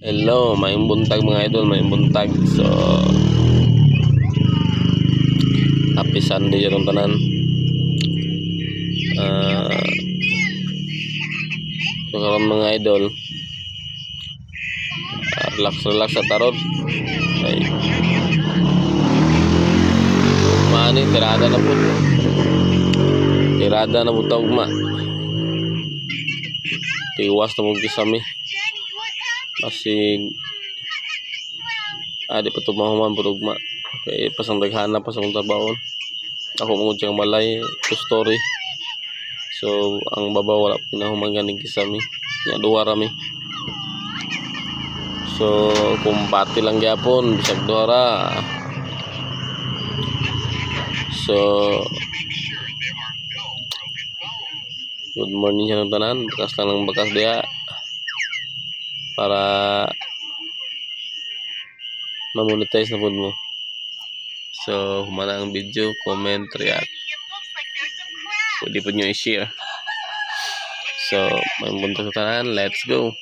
Hello, maayong buntag mga idol, maayong buntag. So, happy Sunday sa tanan. So karon mga idol, relax sa tarot. Ay, mani tirada na po. Tirada na po ugma. Tiwas na mo kisami. Kasi di pa tumahuman po ugma. Kaya pasang daghana pa sa kong trabaho. Ako mo diyang malay to story. So ang baba wala pinahuman ganing kisami. Nya duha rami. So kumpati lang gyapon bisag duha ra. So good morning sa tanan. Bakas lang ng bakas diha para ma-monetize na po mo. So humana ang video, comment, react. Pwede po nyo i-share. So may bunta sa tanan. Let's go.